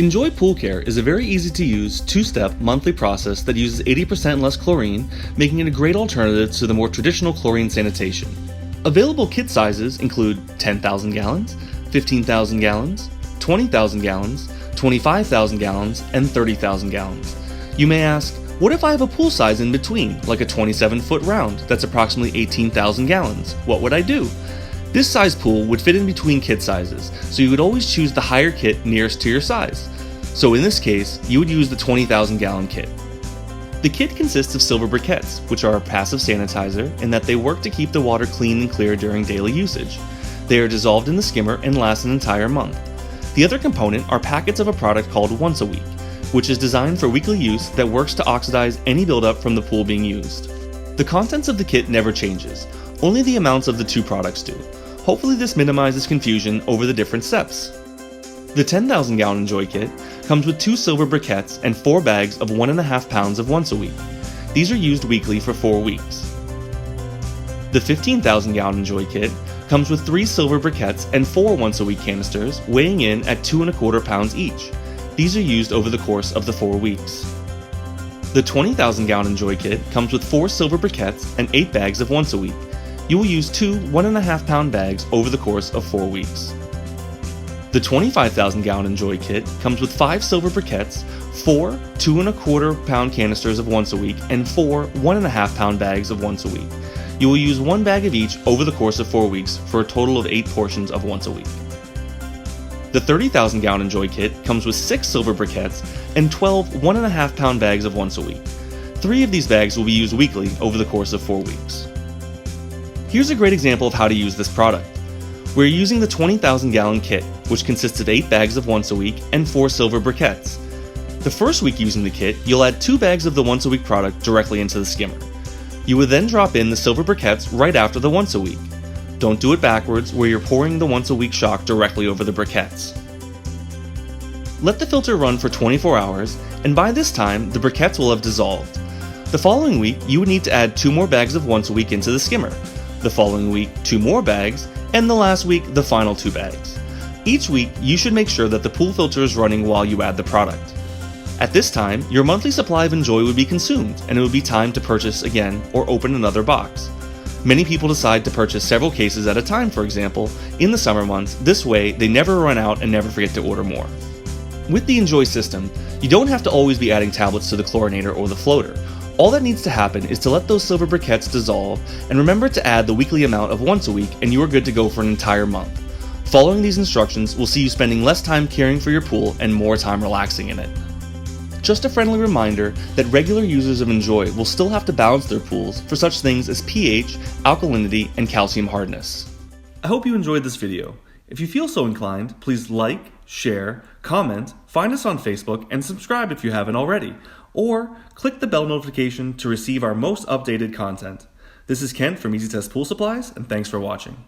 Enjoy Pool Care is a very easy to use two-step monthly process that uses 80% less chlorine, making it a great alternative to the more traditional chlorine sanitation. Available kit sizes include 10,000 gallons, 15,000 gallons, 20,000 gallons, 25,000 gallons, and 30,000 gallons. You may ask, what if I have a pool size in between, like a 27-foot round that's approximately 18,000 gallons? What would I do? This size pool would fit in between kit sizes, so you would always choose the higher kit nearest to your size. So in this case, you would use the 20,000 gallon kit. The kit consists of silver briquettes, which are a passive sanitizer in that they work to keep the water clean and clear during daily usage. They are dissolved in the skimmer and last an entire month. The other component are packets of a product called Once a Week, which is designed for weekly use that works to oxidize any buildup from the pool being used. The contents of the kit never changes, only the amounts of the two products do. Hopefully this minimizes confusion over the different steps. The 10,000 gallon Enjoy kit comes with 2 silver briquettes and 4 bags of 1.5 pounds of Once a Week. These are used weekly for 4 weeks. The 15,000 gallon Enjoy kit comes with 3 silver briquettes and 4 Once a Week canisters weighing in at 2.25 pounds each. These are used over the course of the 4 weeks. The 20,000 gallon Enjoy kit comes with 4 silver briquettes and 8 bags of Once a Week. You will use 2 1.5 pound bags over the course of 4 weeks. The 25,000 gallon Enjoy kit comes with 5 silver briquettes, 4 2.25 pound canisters of Once a Week, and 4 1.5 pound bags of Once a Week. You will use 1 bag of each over the course of 4 weeks for a total of 8 portions of Once a Week. The 30,000 gallon Enjoy kit comes with 6 silver briquettes and 12 1.5 pound bags of Once a Week. 3 of these bags will be used weekly over the course of 4 weeks. Here's a great example of how to use this product. We're using the 20,000 gallon kit, which consists of 8 bags of Once a Week and 4 silver briquettes. The first week using the kit, you'll add 2 bags of the Once a Week product directly into the skimmer. You would then drop in the silver briquettes right after the Once a Week. Don't do it backwards, where you're pouring the Once a Week shock directly over the briquettes. Let the filter run for 24 hours, and by this time, the briquettes will have dissolved. The following week, you would need to add 2 more bags of Once a Week into the skimmer. The following week, 2 more bags, and the last week, the final 2 bags. Each week, you should make sure that the pool filter is running while you add the product. At this time, your monthly supply of Enjoy would be consumed, and it would be time to purchase again or open another box. Many people decide to purchase several cases at a time, for example, in the summer months. This way, they never run out and never forget to order more. With the Enjoy system, you don't have to always be adding tablets to the chlorinator or the floater. All that needs to happen is to let those silver briquettes dissolve and remember to add the weekly amount of Once a Week, and you are good to go for an entire month. Following these instructions will see you spending less time caring for your pool and more time relaxing in it. Just a friendly reminder that regular users of Enjoy will still have to balance their pools for such things as pH, alkalinity, and calcium hardness. I hope you enjoyed this video. If you feel so inclined, please like, share, comment, find us on Facebook, and subscribe if you haven't already. Or click the bell notification to receive our most updated content. This is Kent from Easy Test Pool Supplies, and thanks for watching.